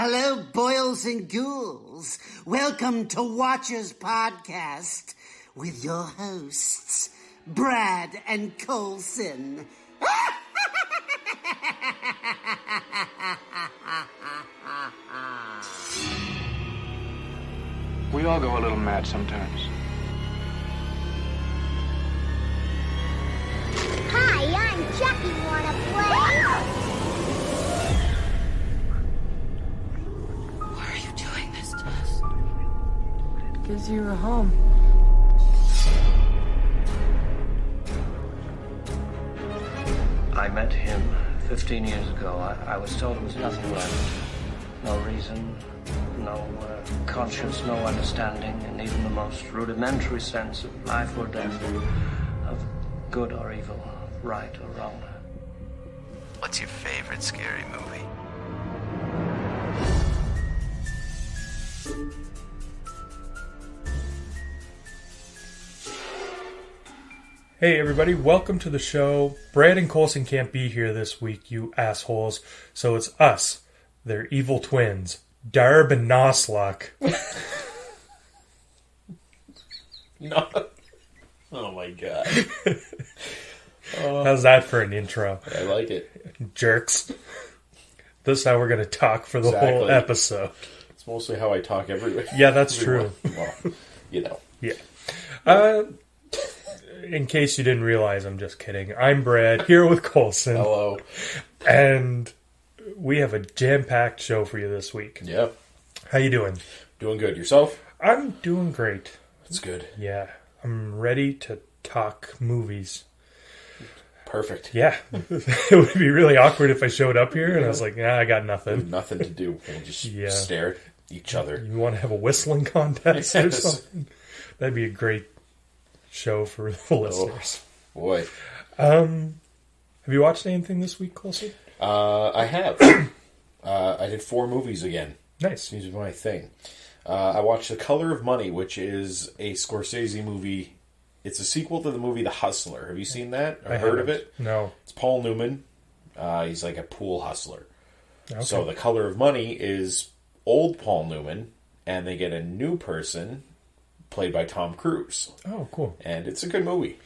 Hello, boils and ghouls. Welcome to Watchers Podcast with your hosts, Brad and Colson. We all go a little mad sometimes. Hi, I'm Chucky. Wanna play? Why are you doing this to us? Because you were home. I met him 15 years ago. I was told it was nothing left. No reason, no conscience, no understanding, and even the most rudimentary sense of life or death, of good or evil, right or wrong. What's your favorite scary movie? Hey everybody, welcome to the show. Brad and Colson can't be here this week, you assholes. So it's us, their evil twins, Darb and Noslock. No. Oh my god. How's that for an intro? I like it. Jerks. This is how we're going to talk for the whole episode. It's mostly how I talk every Yeah, that's true. Well, you know. Yeah. In case you didn't realize, I'm just kidding. I'm Brad, here with Colson. Hello. And we have a jam-packed show for you this week. Yep. How you doing? Doing good. Yourself? I'm doing great. That's good. Yeah. I'm ready to talk movies. Perfect. Yeah. It would be really awkward if I showed up here and I was like, nah, I got nothing. Nothing to do. We'll just stare at each other. You want to have a whistling contest or Yes. something? That'd be a great show for the listeners. Boy. Have you watched anything this week, Colson? I have. I did 4 movies again. Nice. These are my thing. I watched The Color of Money, which is a Scorsese movie. It's a sequel to the movie The Hustler. Have you seen that or heard of it? No. It's Paul Newman. He's like a pool hustler. Okay. So The Color of Money is old Paul Newman, and they get a new person played by Tom Cruise. Oh, cool. And it's a good movie.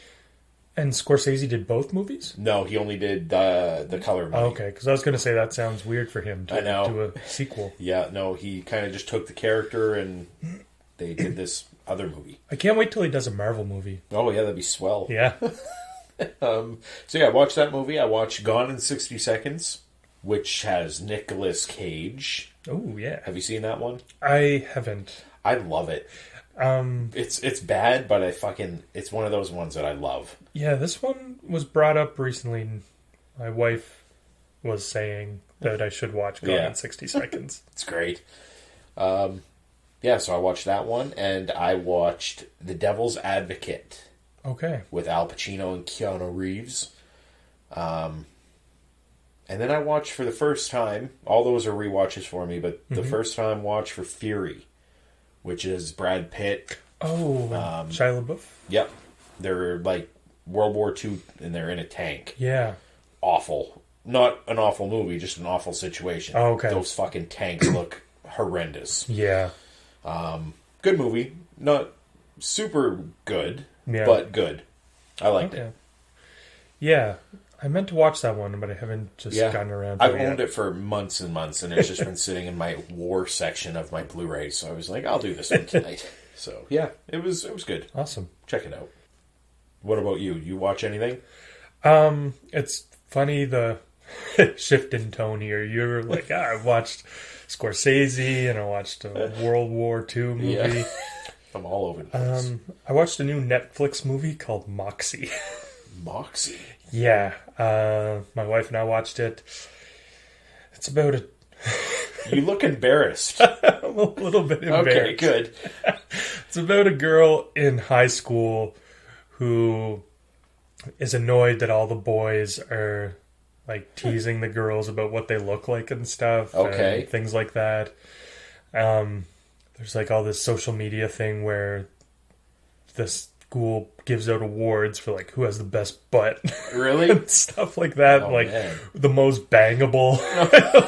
And Scorsese did both movies? No, he only did The Color of Money. Oh, okay, because I was going to say that sounds weird for him to I know. do a sequel. Yeah, no, he kind of just took the character and they did this other movie. I can't wait till he does a Marvel movie. Oh, yeah, that'd be swell. Yeah. So yeah, I watched that movie. I watched Gone in 60 Seconds, which has Nicolas Cage. Oh, yeah. Have you seen that one? I haven't. I love it. It's bad, but it's one of those ones that I love. Yeah, this one was brought up recently. My wife was saying that I should watch Gone in 60 Seconds. It's great. Yeah, so I watched that one, and I watched The Devil's Advocate. Okay. With Al Pacino and Keanu Reeves. And then I watched for the first time, all those are rewatches for me, but the first time watch for Fury, which is Brad Pitt. Oh, Shia LaBeouf? Yep. They're like World War II, and they're in a tank. Yeah. Awful. Not an awful movie, just an awful situation. Oh, okay. Those fucking tanks look horrendous. Yeah. Good movie. Not super good, Yeah. but good. I liked it. Yeah. I meant to watch that one, but I haven't just gotten around to I've it yet. owned it for months and months, and it's just been sitting in my war section of my Blu-rays. So I was like, I'll do this one tonight. So yeah, it was good. Awesome. Check it out. What about you? You watch anything? It's funny the shift in tone here. You're like, I watched Scorsese and I watched a World War II movie. Yeah. I'm all over the place. I watched a new Netflix movie called Moxie. Moxie? Yeah. My wife and I watched it. It's about a... You look embarrassed. I'm a little bit embarrassed. Okay, good. It's about a girl in high school who is annoyed that all the boys are like teasing the girls about what they look like and stuff. Okay. And things like that. There's like all this social media thing where this school gives out awards for like who has the best butt. Really? And stuff like that. Oh, like man. the most bangable.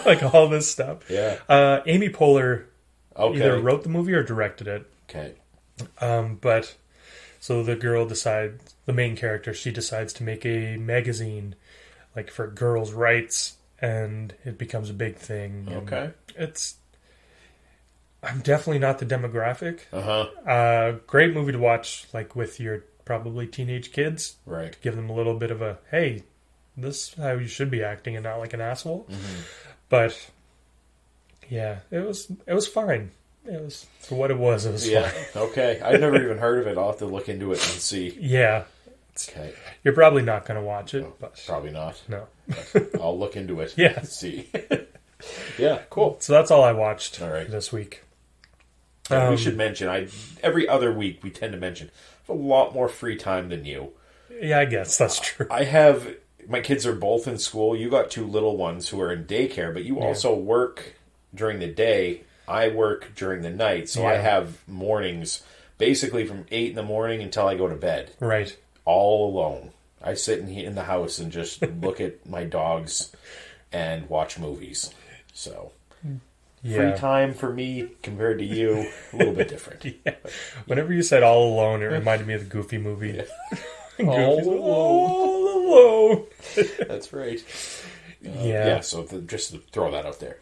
Like all this stuff. Yeah. Amy Poehler Okay. either wrote the movie or directed it. Okay. But so the main character, she decides to make a magazine like for girls' rights, and it becomes a big thing. Okay. I'm definitely not the demographic. Great movie to watch, like with your probably teenage kids. Right. To give them a little bit of a, hey, this is how you should be acting and not like an asshole. Mm-hmm. But yeah, it was fine. It was, for what it was fine. Okay. I've never even heard of it. I'll have to look into it and see. Yeah. Okay. You're probably not going to watch it, but Probably not. no. But I'll look into it. Yeah. And see. Yeah, cool. So that's all I watched All right. this week. We should mention, every other week we tend to mention, I have a lot more free time than you. Yeah, I guess that's true. My kids are both in school. You got 2 little ones who are in daycare, but you also work during the day. I work during the night, so I have mornings basically from 8 in the morning until I go to bed. Right. All alone. I sit in the house and just look at my dogs and watch movies. So, free time for me compared to you, a little bit different. Yeah. Whenever you said All Alone, it reminded me of the Goofy movie. Yeah. All Alone. That's right. Yeah. So just to throw that out there.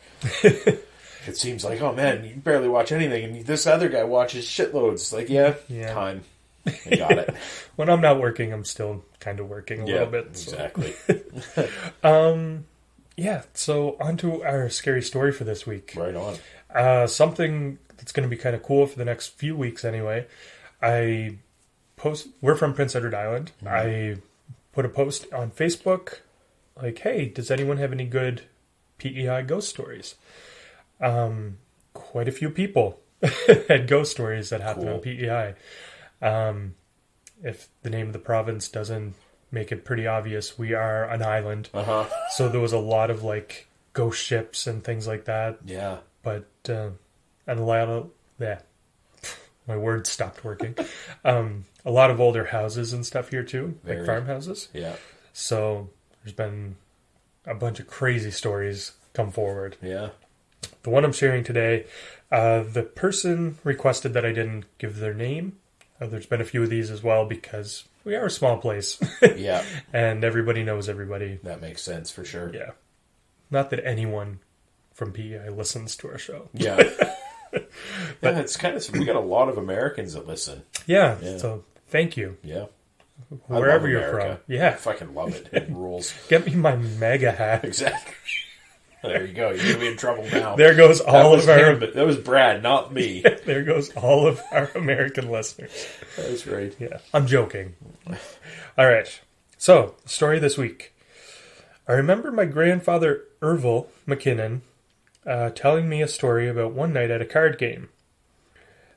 It seems like, oh man, you barely watch anything, and this other guy watches shitloads. Like, time. I got it. When I'm not working, I'm still kind of working a little bit. So. Exactly. Yeah, so on to our scary story for this week. Right on. Something that's going to be kind of cool for the next few weeks anyway. We're from Prince Edward Island. Mm-hmm. I put a post on Facebook like, hey, does anyone have any good PEI ghost stories? Quite a few people had ghost stories that happened on PEI. If the name of the province doesn't make it pretty obvious, we are an island. So there was a lot of like ghost ships and things like that. Yeah. But and a lot of my words stopped working. A lot of older houses and stuff here too, like farmhouses. Yeah. So there's been a bunch of crazy stories come forward. Yeah. The one I'm sharing today, the person requested that I didn't give their name. There's been a few of these as well because we are a small place. Yeah. And everybody knows everybody. That makes sense for sure. Yeah. Not that anyone from PEI listens to our show. Yeah. But it's kind of, we got a lot of Americans that listen. Yeah. So thank you. Yeah. Wherever you're from. Yeah. I fucking love it. It rules. Get me my mega hat. Exactly. There you go. You're going to be in trouble now. There goes all of our... That was Brad, not me. There goes all of our American listeners. That's right. Yeah. I'm joking. All right. So, story this week. I remember my grandfather, Ervil McKinnon, telling me a story about one night at a card game.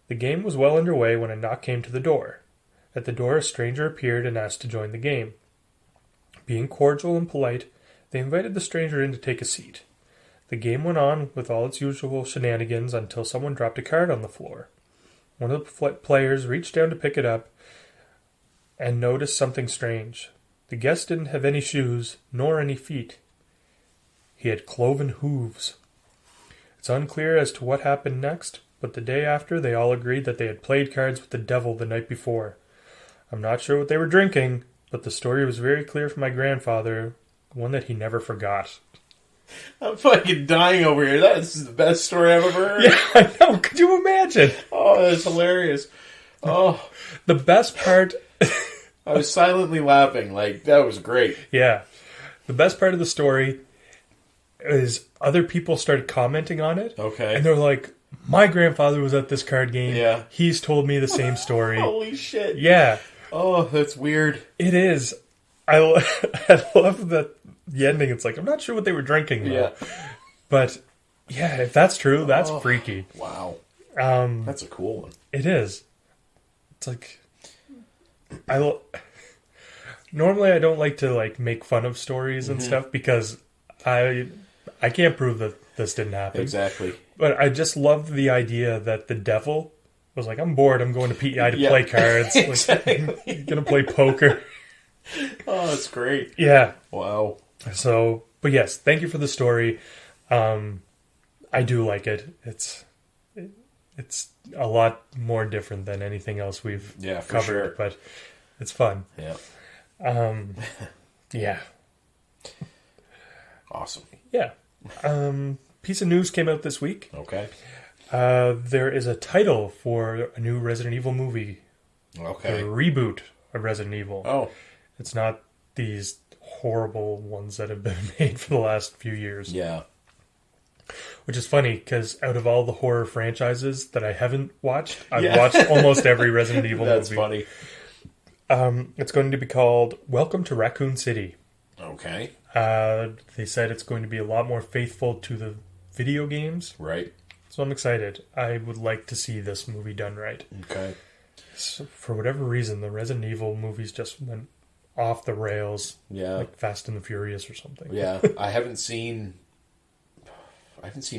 The game was well underway when a knock came to the door. At the door, a stranger appeared and asked to join the game. Being cordial and polite, they invited the stranger in to take a seat. The game went on with all its usual shenanigans until someone dropped a card on the floor. One of the players reached down to pick it up and noticed something strange. The guest didn't have any shoes, nor any feet. He had cloven hooves. It's unclear as to what happened next, but the day after they all agreed that they had played cards with the devil the night before. I'm not sure what they were drinking, but the story was very clear from my grandfather, one that he never forgot. I'm fucking dying over here. That's the best story I've ever heard. Yeah, I know. Could you imagine? Oh, that's hilarious. Oh. The best part... I was silently laughing. Like, that was great. Yeah. The best part of the story is other people started commenting on it. Okay. And they're like, my grandfather was at this card game. Yeah. He's told me the same story. Holy shit. Yeah. Oh, that's weird. It is. I love that the ending. It's like, I'm not sure what they were drinking, though. Yeah. But, yeah, if that's true, that's freaky. Wow. That's a cool one. It is. It's like... Normally I don't like to like make fun of stories and stuff because I can't prove that this didn't happen. Exactly. But I just love the idea that the devil was like, I'm bored. I'm going to PEI to Yeah. play cards. Exactly. Like, gonna play poker. Oh, that's great. Yeah. Wow. So, but yes, thank you for the story. I do like it. It's a lot more different than anything else we've for covered, sure. but it's fun. Yeah. Yeah. Awesome. Yeah. Piece of news came out this week. Okay. There is a title for a new Resident Evil movie. Okay. A reboot of Resident Evil. Oh. It's not these horrible ones that have been made for the last few years. Yeah. Which is funny, because out of all the horror franchises that I haven't watched, I've Yeah. watched almost every Resident Evil That's movie. funny. It's going to be called Welcome to Raccoon City. Okay. They said it's going to be a lot more faithful to the video games. Right. So I'm excited. I would like to see this movie done right. Okay. So for whatever reason, the Resident Evil movies just went off the rails. Yeah. Like Fast and the Furious or something. Yeah. I haven't seen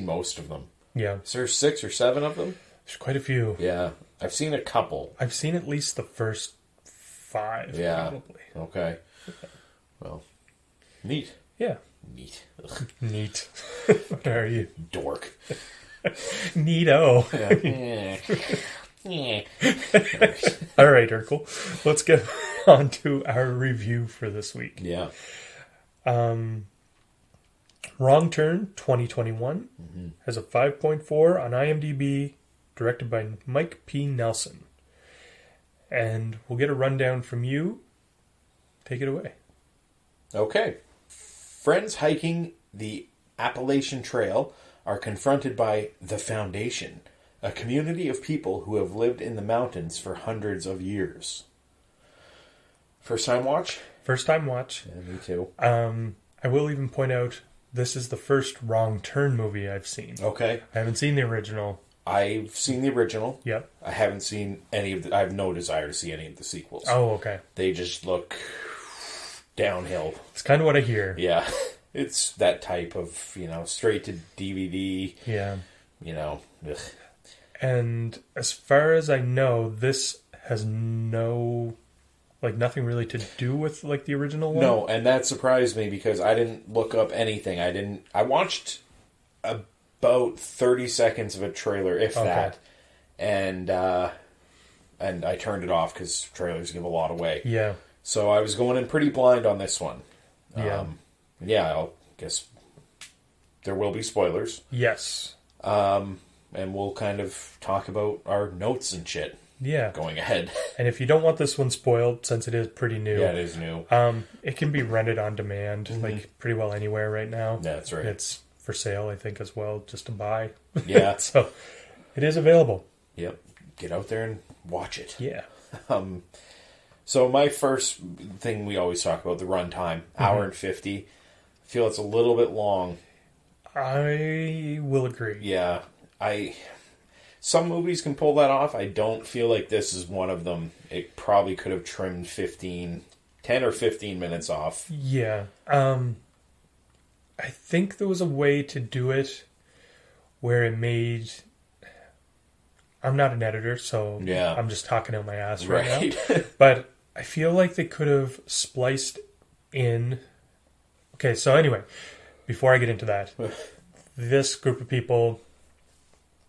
most of them. Yeah. Is there 6 or 7 of them? There's quite a few. Yeah. I've seen a couple. I've seen at least the first 5, Yeah. probably. Okay. Well, neat. Yeah. Neat. Ugh. Neat. What are you? Dork. Neato. Yeah. All right, Urkel. Let's get on to our review for this week. Yeah. Wrong Turn 2021 has a 5.4 on IMDb, directed by Mike P. Nelson. And we'll get a rundown from you. Take it away. Okay. Friends hiking the Appalachian Trail are confronted by the Foundation, a community of people who have lived in the mountains for hundreds of years. First time watch? First time watch. Yeah, me too. I will even point out this is the first Wrong Turn movie I've seen. Okay. I haven't seen the original. I've seen the original. Yep. I haven't seen any of the... I have no desire to see any of the sequels. Oh, okay. They just look downhill. It's kind of what I hear. Yeah. It's that type of, straight to DVD. Yeah. Ugh. And as far as I know, this has nothing really to do with, the original one? No, and that surprised me because I didn't look up anything. I watched about 30 seconds of a trailer, if that. And I turned it off because trailers give a lot away. Yeah. So I was going in pretty blind on this one. Yeah. I guess there will be spoilers. Yes. And we'll kind of talk about our notes and shit. Yeah. Going ahead. And if you don't want this one spoiled, since it is pretty new. Yeah, it is new. It can be rented on demand, pretty well anywhere right now. That's right. It's for sale, I think, as well, just to buy. Yeah. So, it is available. Yep. Get out there and watch it. Yeah. So my first thing we always talk about, the runtime, hour and 50. I feel it's a little bit long. I will agree. Yeah. Some movies can pull that off. I don't feel like this is one of them. It probably could have trimmed 10 or 15 minutes off. Yeah. I think there was a way to do it where it made... I'm not an editor, so yeah. I'm just talking out my ass right now. But I feel like they could have spliced in... Okay, so anyway, before I get into that, this group of people,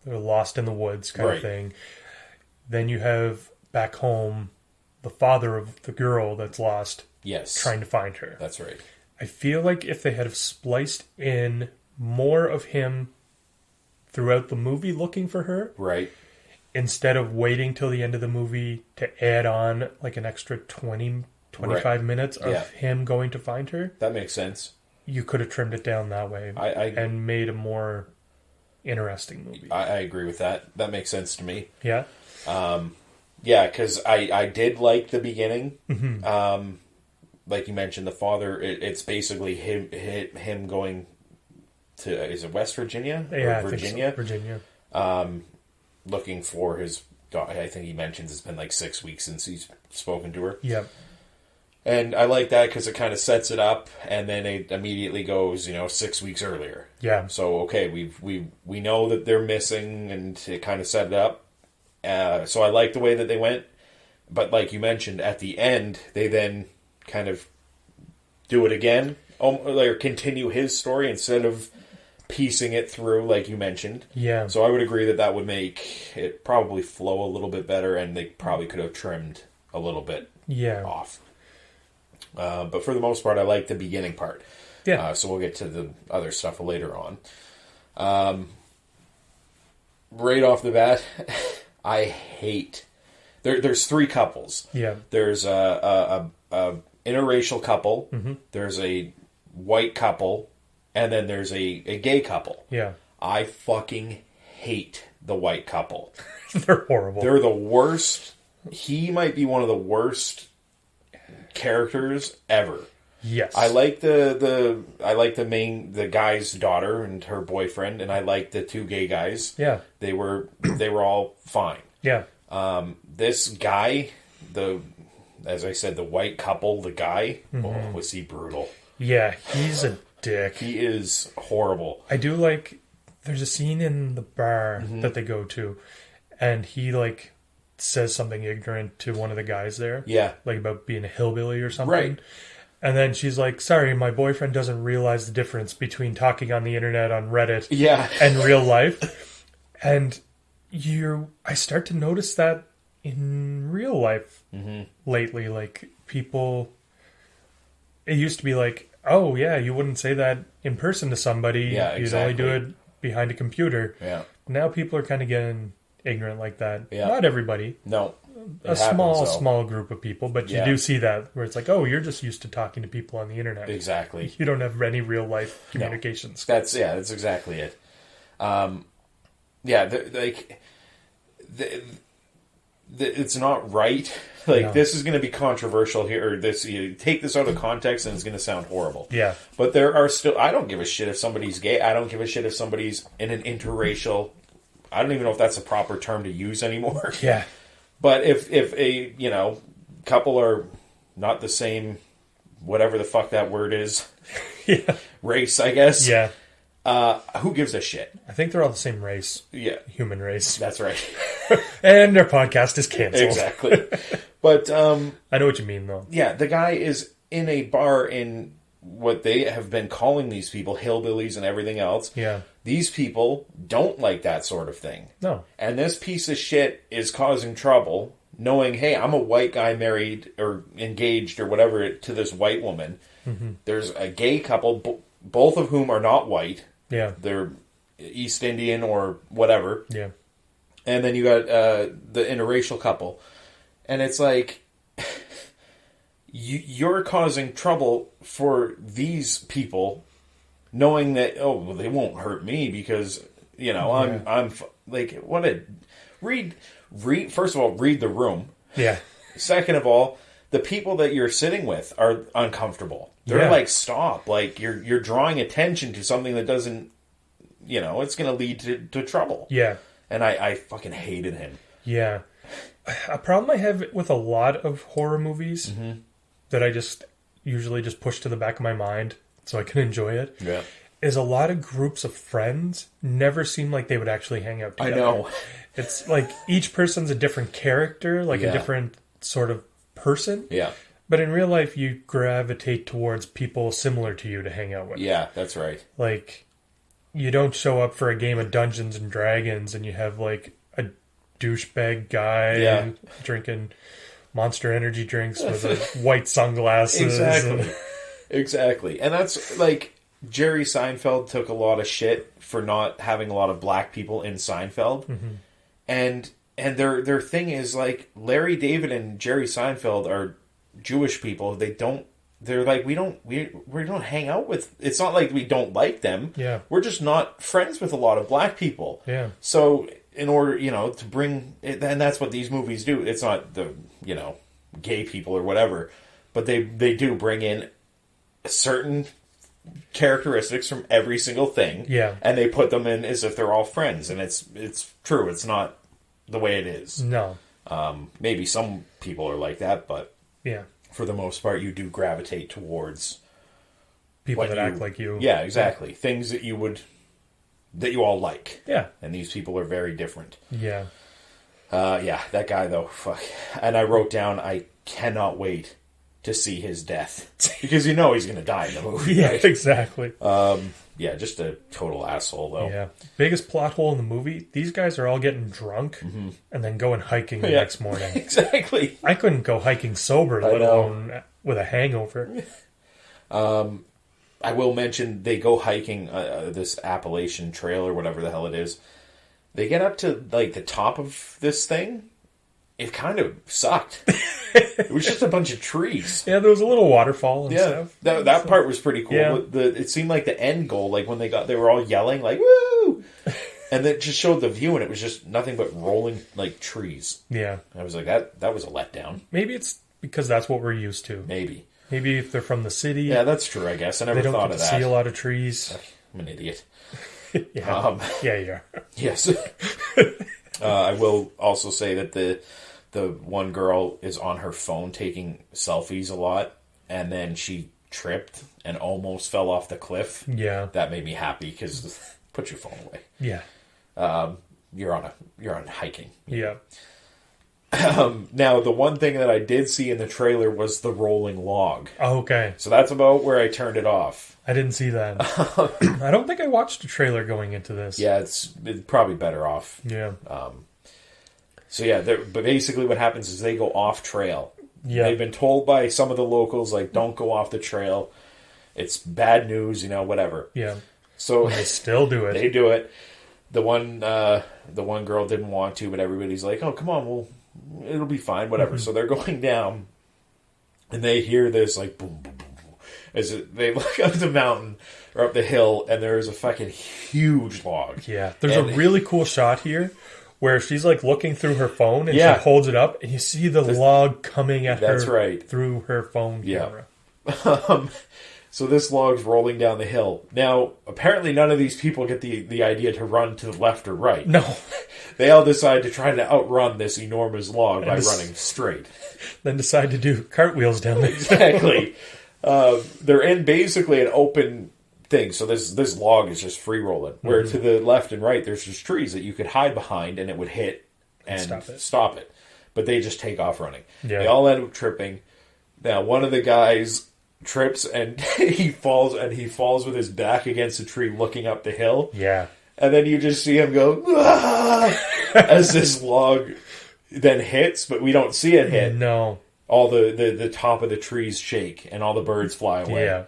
they're lost in the woods kind of thing. Then you have back home the father of the girl that's lost, trying to find her. That's right. I feel like if they had have spliced in more of him throughout the movie looking for her, right, instead of waiting till the end of the movie to add on an extra 25 minutes of him going to find her. That makes sense. You could have trimmed it down that way and made a more interesting movie. I agree with that. That makes sense to me. Yeah? Yeah, because I did like the beginning. Mm-hmm. Like you mentioned, the father, it's basically him going to, is it West Virginia? Yeah, or Virginia? I think so. Virginia. Looking for his daughter. I think he mentions it's been 6 weeks since he's spoken to her. Yep. And I like that because it kind of sets it up, and then it immediately goes, 6 weeks earlier. Yeah. So okay, we know that they're missing, and it kind of set it up. So I like the way that they went. But like you mentioned, at the end, they then kind of do it again, or continue his story instead of piecing it through, like you mentioned. Yeah. So I would agree that would make it probably flow a little bit better, and they probably could have trimmed a little bit off. But for the most part, I like the beginning part. Yeah. So we'll get to the other stuff later on. Right off the bat, I hate... There's three couples. Yeah. There's a interracial couple. Mm-hmm. There's a white couple. And then there's a gay couple. Yeah. I fucking hate the white couple. They're horrible. They're the worst. He might be one of the worst characters ever. Yes. I like the guy's daughter and her boyfriend, and I like the two gay guys. Yeah. They were all fine. Yeah. This guy, as I said, the white couple, the guy, was he brutal? Yeah, he's a dick. He is horrible. I do like, there's a scene in the bar that they go to, and he like says something ignorant to one of the guys there. Yeah. Like about being a hillbilly or something. Right. And then she's like, sorry, my boyfriend doesn't realize the difference between talking on the internet on Reddit and real life. And I start to notice that in real life lately. Like, people, it used to be like, oh yeah, you wouldn't say that in person to somebody. Yeah, exactly. You'd only do it behind a computer. Yeah. Now people are kind of getting ignorant like that. Yeah. Not everybody. No. A small group of people, but you do see that where it's like, oh, you're just used to talking to people on the internet. Exactly. You don't have any real life communications. No. That's exactly it. It's not right. Like, this is going to be controversial here. Or you take this out of context and it's going to sound horrible. Yeah. But there are still... I don't give a shit if somebody's gay. I don't give a shit if somebody's in an interracial... I don't even know if that's a proper term to use anymore. Yeah. But if a, couple are not the same, whatever the fuck that word is, race, I guess. Yeah. Who gives a shit? I think they're all the same race. Yeah. Human race. That's right. And their podcast is canceled. Exactly. But, I know what you mean, though. Yeah, the guy is in a bar in what they have been calling these people hillbillies and everything else. Yeah. These people don't like that sort of thing. No. And this piece of shit is causing trouble, knowing, hey, I'm a white guy married or engaged or whatever to this white woman. Mm-hmm. There's a gay couple, both of whom are not white. Yeah. They're East Indian or whatever. Yeah. And then you got the interracial couple. And it's like... You're causing trouble for these people, knowing that they won't hurt me because I'm like what a read. First of all, read the room. Yeah. Second of all, the people that you're sitting with are uncomfortable. They're like, stop! Like you're drawing attention to something that doesn't. It's going to lead to trouble. Yeah. And I fucking hated him. Yeah. A problem I have with a lot of horror movies. Mm-hmm. That I just usually just push to the back of my mind so I can enjoy it. Yeah. Is a lot of groups of friends never seem like they would actually hang out together. I know. It's like each person's a different character, like a different sort of person. Yeah. But in real life, you gravitate towards people similar to you to hang out with. Yeah, that's right. Like, you don't show up for a game of Dungeons and Dragons and you have like a douchebag guy drinking Monster Energy drinks with white sunglasses. Exactly. Exactly. And that's like Jerry Seinfeld took a lot of shit for not having a lot of black people in Seinfeld. Mm-hmm. And their thing is like Larry David and Jerry Seinfeld are Jewish people. They're like we don't hang out with. It's not like we don't like them. Yeah. We're just not friends with a lot of black people. Yeah. So in order, to bring it, and that's what these movies do. It's not the gay people or whatever, but they do bring in certain characteristics from every single thing, and they put them in as if they're all friends, and it's true. It's not the way it is. No. Maybe some people are like that, but for the most part, you do gravitate towards people that act like you. Yeah, exactly. Things that you all like. Yeah. And these people are very different. Yeah. Yeah, that guy though, fuck. And I wrote down, I cannot wait to see his death. Because he's going to die in the movie. Yeah, right? exactly. Yeah, just a total asshole though. Yeah. Biggest plot hole in the movie, these guys are all getting drunk and then going hiking the next morning. Exactly. I couldn't go hiking sober, let alone with a hangover. I will mention they go hiking this Appalachian Trail or whatever the hell it is. They get up to like the top of this thing. It kind of sucked. It was just a bunch of trees. Yeah, there was a little waterfall and stuff. That part was pretty cool. Yeah. It seemed like the end goal, like when they were all yelling like "woo!" And it just showed the view, and it was just nothing but rolling like trees. Yeah. I was like, that was a letdown. Maybe it's because that's what we're used to. Maybe if they're from the city. Yeah, that's true. I guess I never they don't thought get of to that. see a lot of trees. I'm an idiot. Yeah, yeah, you are. Yes. I will also say that the one girl is on her phone taking selfies a lot, and then she tripped and almost fell off the cliff. Yeah, that made me happy because put your phone away. Yeah, you're on hiking. Yeah. Now the one thing that I did see in the trailer was the rolling log. Oh, okay. So that's about where I turned it off. I didn't see that. I don't think I watched a trailer going into this. Yeah, it's probably better off. Yeah. So yeah, but basically what happens is they go off trail. Yeah. They've been told by some of the locals, like, don't go off the trail. It's bad news, whatever. Yeah. So they still do it. They do it. The one girl didn't want to, but everybody's like, oh, come on, it'll be fine, whatever. Mm-hmm. So they're going down, and they hear this, like, boom, boom, boom, boom. They look up the mountain, or up the hill, and there's a fucking huge log. Yeah. There's a really cool shot here where she's, like, looking through her phone, and she holds it up, and you see the log coming at her through her phone camera. So this log's rolling down the hill. Now, apparently none of these people get the idea to run to the left or right. No. They all decide to try to outrun this enormous log by running straight. Then decide to do cartwheels down there. Exactly. They're in basically an open thing, so this log is just free rolling. Where to the left and right, there's just trees that you could hide behind, and it would hit and stop it. But they just take off running. Yeah. They all end up tripping. Now, one of the guys trips and he falls with his back against a tree, looking up the hill. Yeah, and then you just see him go as this log then hits, but we don't see it hit. No, all the top of the trees shake and all the birds fly away. Yeah.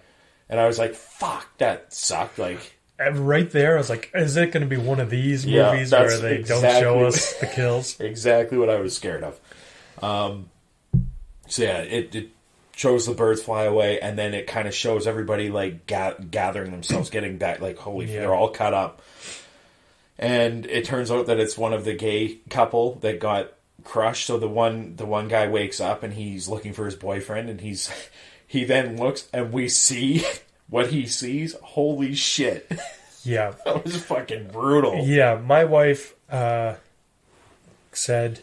And I was like, fuck, that sucked. Like, right there, I was like, is it going to be one of these movies where they don't show us the kills? Exactly what I was scared of. So yeah, it shows the birds fly away, and then it kind of shows everybody like gathering themselves, getting back, like, holy, they're all cut up. And it turns out that it's one of the gay couple that got crushed. So the one guy wakes up and he's looking for his boyfriend, and he then looks, and we see what he sees. Holy shit. Yeah. That was fucking brutal. Yeah, my wife said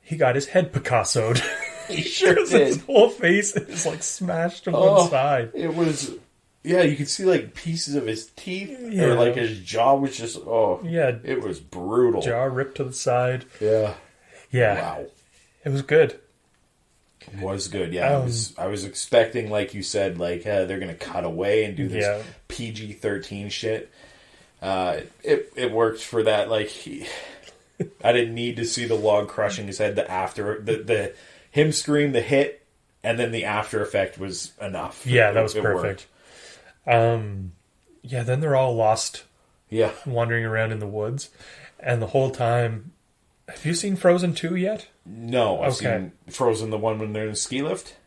he got his head Picasso'd. He sure did. His whole face is like smashed to one side. It was... Yeah, you could see like pieces of his teeth, or like his jaw was just... yeah, it was brutal. Jaw ripped to the side. Yeah. Wow. It was good. It was good, yeah. I was expecting, like you said, like they're going to cut away and do this PG-13 shit. It worked for that. Like, I didn't need to see the log crushing his head. The him scream, the hit, and then the after effect was enough. Yeah, that was perfect. Then they're all lost. Yeah. Wandering around in the woods. And the whole time... Have you seen Frozen 2 yet? No, I've seen Frozen, the one when they're in the ski lift.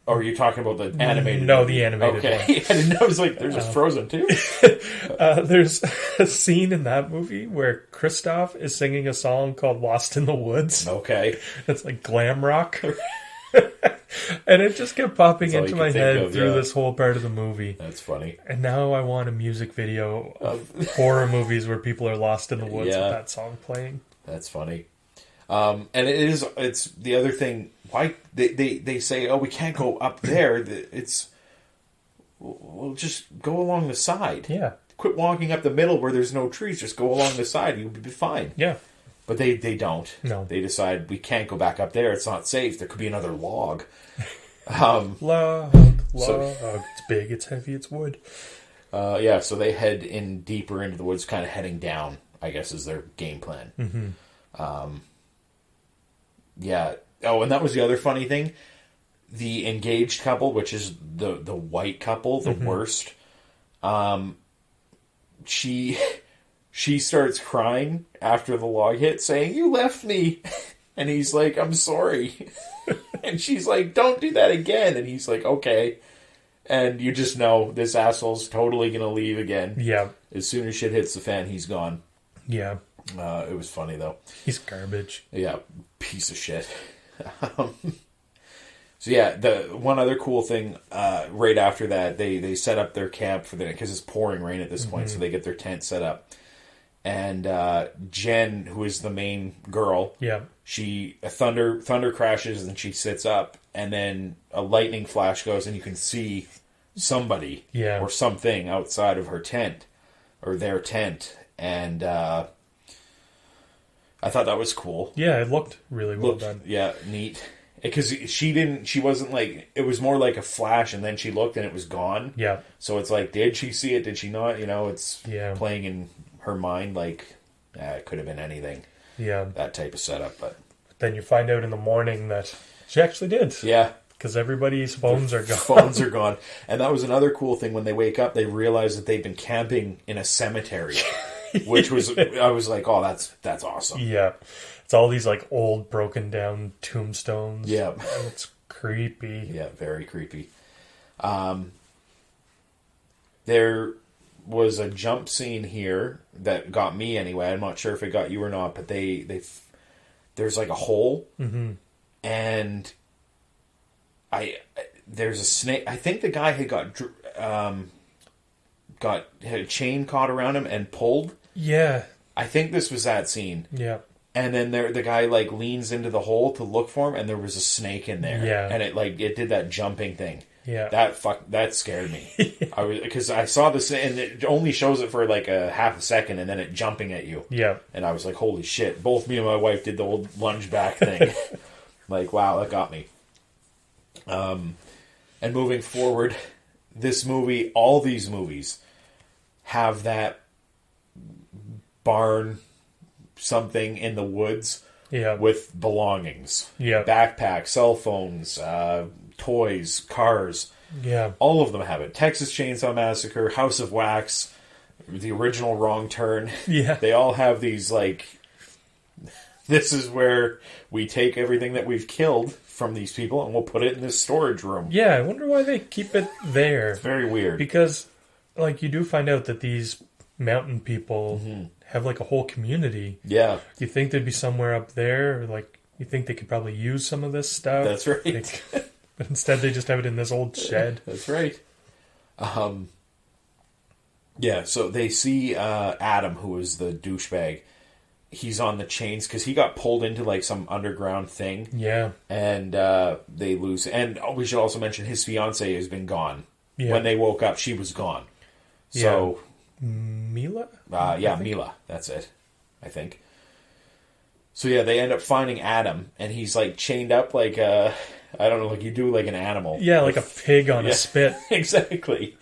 Or are you talking about the animated No, movie? the animated one. I didn't know. I was like, there's a Frozen 2? There's a scene in that movie where Kristoff is singing a song called Lost in the Woods. Okay. It's like glam rock. And it just kept popping into my head through this whole part of the movie. That's funny. And now I want a music video of horror movies where people are lost in the woods with that song playing. That's funny. And it's the other thing. Why they say, oh, we can't go up there. We'll just go along the side. Yeah. Quit walking up the middle where there's no trees. Just go along the side. You'll be fine. Yeah. But they don't. No. They decide we can't go back up there. It's not safe. There could be another log. Log. It's big, it's heavy, it's wood. So they head in deeper into the woods, kind of heading down, I guess, is their game plan. Mm-hmm. Yeah. Oh, and that was the other funny thing. The engaged couple, which is the white couple, the worst, she starts crying after the log hit, saying, "You left me." And he's like, "I'm sorry." And she's like, "Don't do that again." And he's like, "Okay." And you just know this asshole's totally going to leave again. Yeah. As soon as shit hits the fan, he's gone. Yeah. It was funny, though. He's garbage. Yeah, piece of shit. So yeah, the one other cool thing, right after that, they set up their camp for the, because it's pouring rain at this point, so they get their tent set up. And Jen, who is the main girl, a thunder crashes and she sits up, and then a lightning flash goes and you can see somebody or something outside of her tent or their tent, and I thought that was cool. Yeah, it looked really well done. Yeah, neat. Because she wasn't like, it was more like a flash and then she looked and it was gone. Yeah. So it's like, did she see it? Did she not? It's playing in her mind like, it could have been anything. Yeah. That type of setup. But then you find out in the morning that she actually did. Yeah. Because everybody's phones are gone. Phones are gone. And that was another cool thing. When they wake up, they realize that they've been camping in a cemetery. Which was, I was like, oh, that's awesome. Yeah. It's all these like old broken down tombstones. Yeah. And it's creepy. Yeah, very creepy. There was a jump scene here that got me anyway. I'm not sure if it got you or not, but there's like a hole, and there's a snake. I think the guy had had a chain caught around him and pulled. Yeah. I think this was that scene. Yeah. And then the guy like leans into the hole to look for him, and there was a snake in there. Yeah. And it did that jumping thing. Yeah. That scared me. Because I saw this, and it only shows it for like a half a second, and then it jumping at you. Yeah. And I was like, holy shit! Both me and my wife did the old lunge back thing. Like, wow, that got me. And moving forward, all these movies have that barn something in the woods with belongings. Yeah. Backpack, cell phones, toys, cars. Yeah. All of them have it. Texas Chainsaw Massacre, House of Wax, the original Wrong Turn. Yeah. They all have these like, this is where we take everything that we've killed from these people and we'll put it in this storage room. Yeah, I wonder why they keep it there. It's very weird. Because like you do find out that these mountain people have like a whole community. Yeah. You think they'd be somewhere up there, or like you think they could probably use some of this stuff. That's right. But instead they just have it in this old shed. That's right. Yeah, so they see Adam, who is the douchebag. He's on the chains because he got pulled into like some underground thing. Yeah. And they lose. And we should also mention his fiance has been gone. Yeah. When they woke up, she was gone. So Mila? Mila. That's it, I think. So yeah, they end up finding Adam, and he's like chained up like I don't know, like you do like an animal. Yeah, like a pig on a spit. Exactly.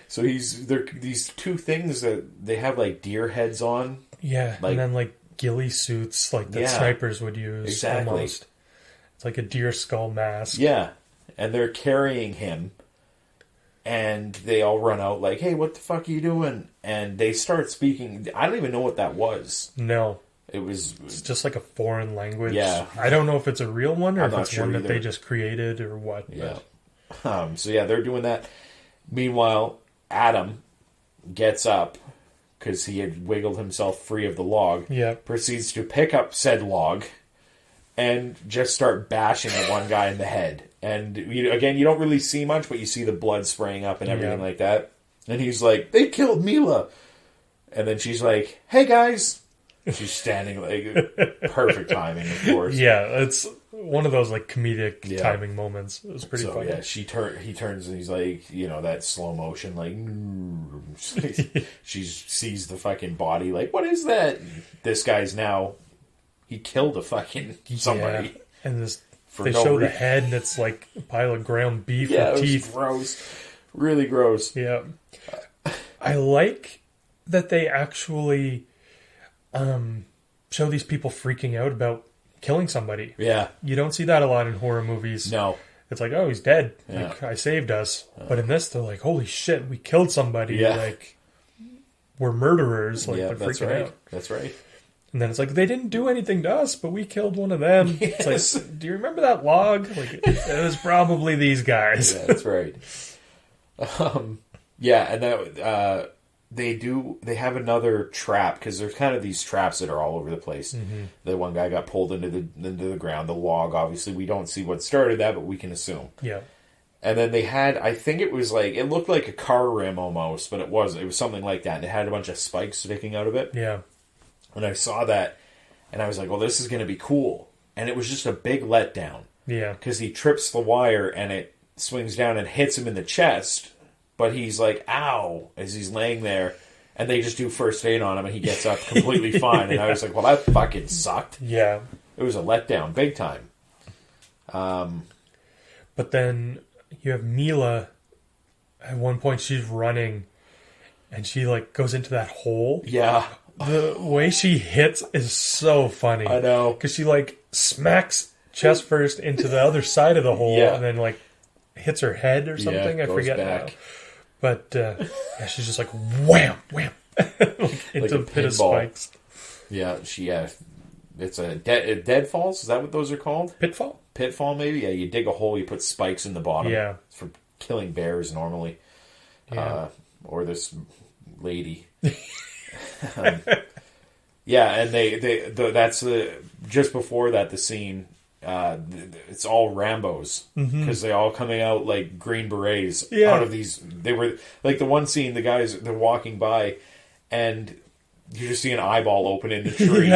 So they're these two things that they have like deer heads on. Yeah, and then like ghillie suits like that snipers would use. Exactly. Almost. It's like a deer skull mask. Yeah, and they're carrying him. And they all run out like, hey, what the fuck are you doing? And they start speaking. I don't even know what that was. No. It's just like a foreign language. Yeah. I don't know if it's a real one or I'm if it's one either. that they just created or what. Yeah. So yeah, they're doing that. Meanwhile, Adam gets up because he had wiggled himself free of the log. Yeah. Proceeds to pick up said log and just start bashing at one guy in the head. And, you don't really see much, but you see the blood spraying up and everything like that. And he's like, they killed Mila. And then she's like, hey, guys. She's standing like, perfect timing, of course. Yeah, it's one of those like comedic timing moments. It was pretty funny. Yeah, he turns and he's like, that slow motion, like, she sees the fucking body, like, what is that? And this guy's now He killed a fucking somebody. Yeah. And they no show the reason. head, and it's like a pile of ground beef Yeah, with it was teeth. gross. Really gross. Yeah. I like that they actually show these people freaking out about killing somebody. Yeah. You don't see that a lot in horror movies. No. It's like, oh, he's dead. Yeah. Like, I saved us. But in this, they're like, holy shit, we killed somebody. Yeah. Like, we're murderers. Like, Yeah, they're that's freaking right. out. That's right. And then it's like, they didn't do anything to us, but we killed one of them. Yes. It's like, do you remember that log? Like, it was probably these guys. Yeah, that's right. Yeah, and that they have another trap, because there's kind of these traps that are all over the place. Mm-hmm. The one guy got pulled into the ground. The log, obviously, we don't see what started that, but we can assume. Yeah. And then they had, I think it was like, it looked like a car rim almost, but it wasn't. It was something like that, and it had a bunch of spikes sticking out of it. Yeah. And I saw that, and I was like, well, this is going to be cool. And it was just a big letdown. Yeah. Because he trips the wire, and it swings down and hits him in the chest, but he's like, ow, as he's laying there, and they just do first aid on him, and he gets up completely fine. And I was like, well, that fucking sucked. Yeah. It was a letdown, big time. But then you have Mila. At one point, she's running, and she like goes into that hole. Yeah. The way she hits is so funny. I know. Because she like smacks chest first into the other side of the hole, Yeah. and then like hits her head or something. I goes forget back. now. But yeah, she's just like wham, wham, like, into a a pit of pinball. spikes. Yeah, it's a deadfalls. Is that what those are called? Pitfall. Pitfall, maybe? Yeah, you dig a hole, you put spikes in the bottom. Yeah. It's for killing bears normally. Yeah. Or this lady. Yeah, and that's just before that, the scene, it's all Rambos, because they all coming out like Green Berets out of these. They were like the one scene, the guys, they're walking by, and you just see an eyeball open in the tree,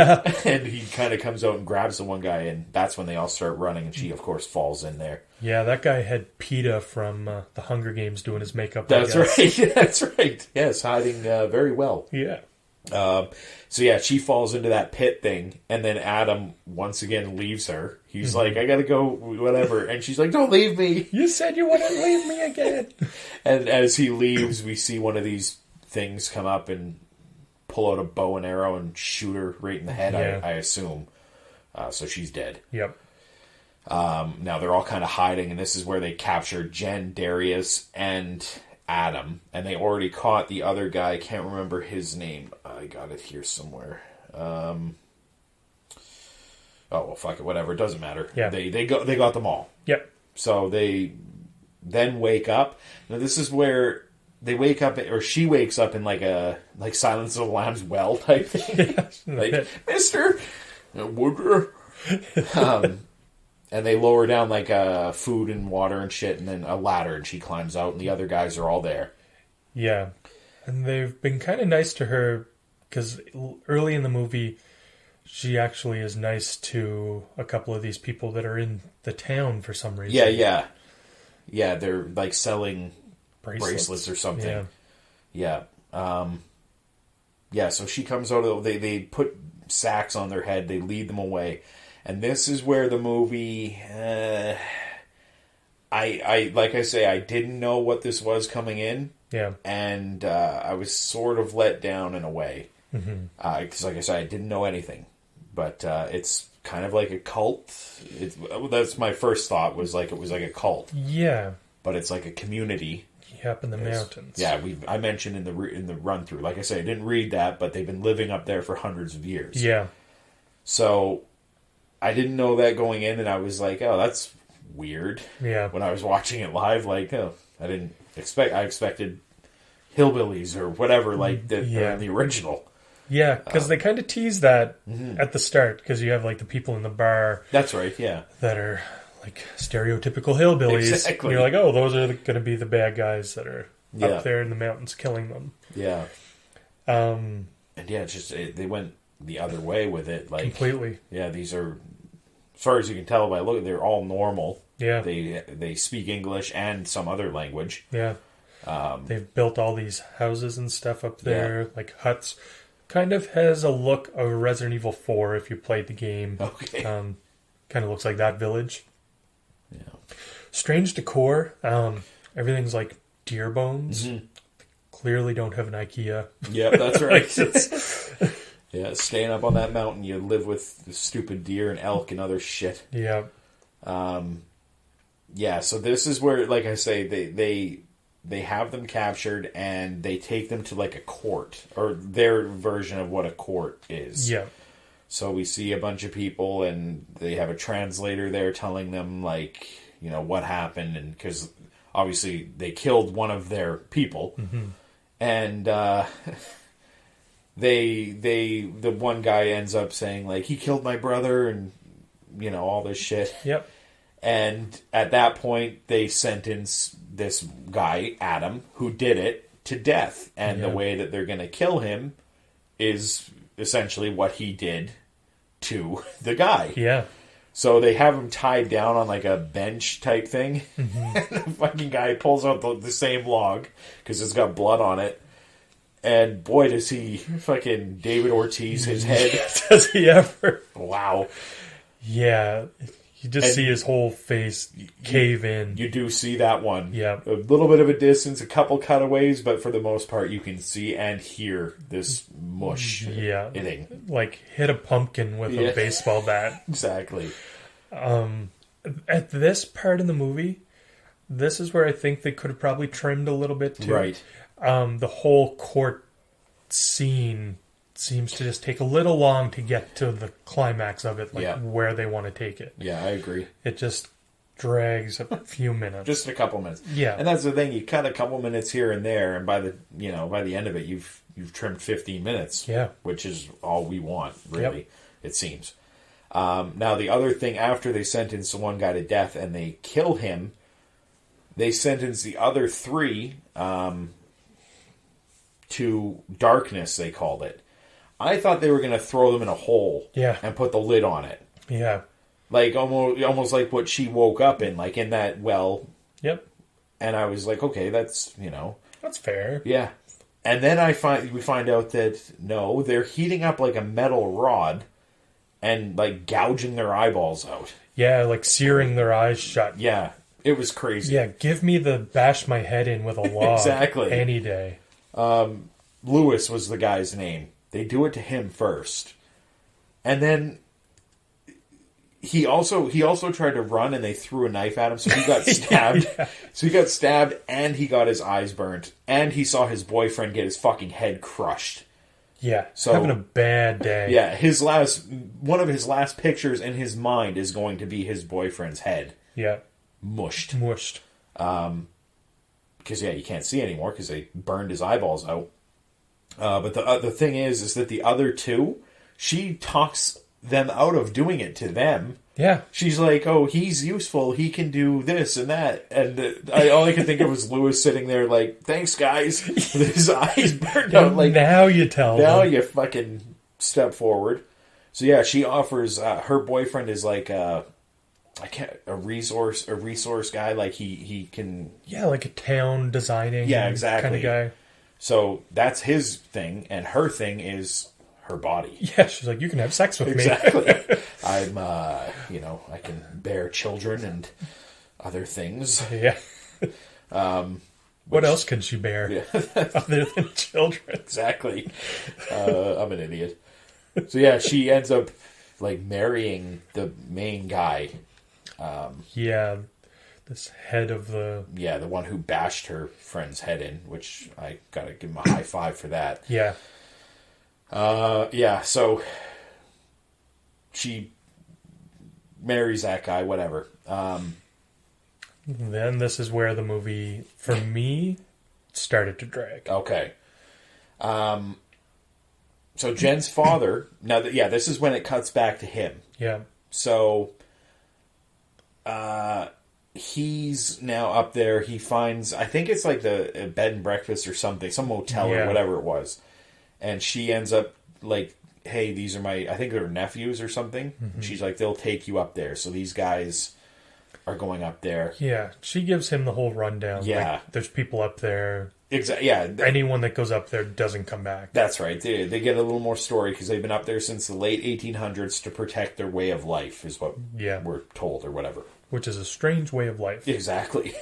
and he kind of comes out and grabs the one guy, and that's when they all start running, and she, of course, falls in there. Yeah, that guy had PETA from the Hunger Games doing his makeup. That's right. That's right. Yes, hiding very well. Yeah. So yeah, she falls into that pit thing, and then Adam once again leaves her. He's like, I gotta go, whatever. And she's like, don't leave me. You said you wouldn't leave me again. And as he leaves, we see one of these things come up and pull out a bow and arrow and shoot her right in the head, I assume. So she's dead. Yep. Now they're all kind of hiding, and this is where they capture Jen, Darius, and Adam, and they already caught the other guy. I can't remember his name. I got it here somewhere. Oh well, fuck it, whatever. It doesn't matter. Yeah. They got them all. Yep. So they then wake up. Now this is where they wake up, or she wakes up in like Silence of the Lambs well type thing. Like, Mister Woodruff. And they lower down like food and water and shit, and then a ladder, and she climbs out, and the other guys are all there. Yeah. And they've been kind of nice to her, because early in the movie, she actually is nice to a couple of these people that are in the town for some reason. Yeah. Yeah, they're like selling bracelets or something. Yeah. So she comes out of they put sacks on their head, they lead them away. And this is where the movie, I like I say, I didn't know what this was coming in. Yeah. And I was sort of let down in a way. Because like I said, I didn't know anything. But it's kind of like a cult. That's my first thought, was like it was like a cult. Yeah. But it's like a community. Up in the mountains. Yeah, I mentioned in the run through. Like I say, I didn't read that, but they've been living up there for hundreds of years. Yeah. So I didn't know that going in, and I was like, oh, that's weird. Yeah. When I was watching it live, like, oh, I expected hillbillies or whatever, like the original. Yeah, because they kind of tease that at the start, because you have like the people in the bar. That's right, yeah. That are like stereotypical hillbillies. Exactly. And you're like, oh, those are going to be the bad guys that are up there in the mountains killing them. Yeah. And yeah, it's just they went the other way with it, like completely. Yeah, these are, as far as you can tell by look, they're all normal. Yeah, they speak English and some other language. Yeah, they've built all these houses and stuff up there, like huts. Kind of has a look of Resident Evil 4 if you played the game. Okay. Kind of looks like that village. Yeah. Strange decor. Everything's like deer bones. Mm-hmm. Clearly don't have an IKEA. Yeah, that's right. Yeah, staying up on that mountain, you live with the stupid deer and elk and other shit. Yeah. Yeah, so this is where, like I say, they have them captured and they take them to like a court, or their version of what a court is. Yeah. So we see a bunch of people and they have a translator there telling them, like, you know, what happened, and because obviously they killed one of their people. Mm-hmm. And the one guy ends up saying, like, he killed my brother and, you know, all this shit. Yep. And at that point, they sentence this guy, Adam, who did it, to death. And the way that they're going to kill him is essentially what he did to the guy. Yeah. So they have him tied down on like a bench type thing. Mm-hmm. And the fucking guy pulls out the same log because it's got blood on it. And boy, does he fucking David Ortiz his head. Does he ever? Wow. Yeah. You just see his whole face cave in. You do see that one. Yeah. A little bit of a distance, a couple cutaways, but for the most part, you can see and hear this mush hitting. Like hit a pumpkin with a baseball bat. Exactly. At this part in the movie, this is where I think they could have probably trimmed a little bit too. Right. The whole court scene seems to just take a little long to get to the climax of it, like where they want to take it. Yeah, I agree. It just drags a few minutes. Just a couple minutes. Yeah. And that's the thing, you cut a couple minutes here and there, and by the end of it you've trimmed 15 minutes. Yeah. Which is all we want, really, it seems. Now the other thing, after they sentence one guy to death and they kill him, they sentence the other three to darkness, they called it. I thought they were going to throw them in a hole and put the lid on it. Yeah. Like, almost like what she woke up in, like in that well. Yep. And I was like, okay, that's, That's fair. Yeah. And then we find out that, no, they're heating up like a metal rod and like gouging their eyeballs out. Yeah, like searing their eyes shut. Yeah. It was crazy. Yeah, give me the bash my head in with a log Exactly. any day. Lewis was the guy's name. They do it to him first. And then he also tried to run and they threw a knife at him, so he got stabbed. So he got stabbed and he got his eyes burnt. And he saw his boyfriend get his fucking head crushed. Yeah, so having a bad day. Yeah, one of his last pictures in his mind is going to be his boyfriend's head. Yeah. Mushed. Mushed. Because, you can't see anymore because they burned his eyeballs out. But the thing is that the other two, she talks them out of doing it to them. Yeah. She's like, oh, he's useful. He can do this and that. And all I could think of was Lewis sitting there like, thanks, guys. With his eyes burned out. Like, now you tell Now them. you fucking step forward. So, yeah, she offers, her boyfriend is like a resource guy. Like, he can... Yeah, like a town designing exactly. kind of guy. So that's his thing, and her thing is her body. Yeah, she's like, you can have sex with me. Exactly. I'm, I can bear children and other things. Yeah. What else can she bear other than children? Exactly. I'm an idiot. So yeah, she ends up like marrying the main guy. This head of the... Yeah, the one who bashed her friend's head in, which I gotta give him a high five for that. Yeah. So she marries that guy, whatever. Then this is where the movie, for me, started to drag. Okay. So Jen's father... Now, this is when it cuts back to him. Yeah. So... he's now up there. He finds, I think it's like the bed and breakfast or something, some motel or whatever it was. And she ends up like, hey, these are I think they're nephews or something. Mm-hmm. She's like, they'll take you up there. So these guys are going up there. Yeah, she gives him the whole rundown. Yeah. Like, there's people up there. Yeah. Anyone that goes up there doesn't come back. That's right. They get a little more story because they've been up there since the late 1800s to protect their way of life, is what we're told, or whatever. Which is a strange way of life. Exactly.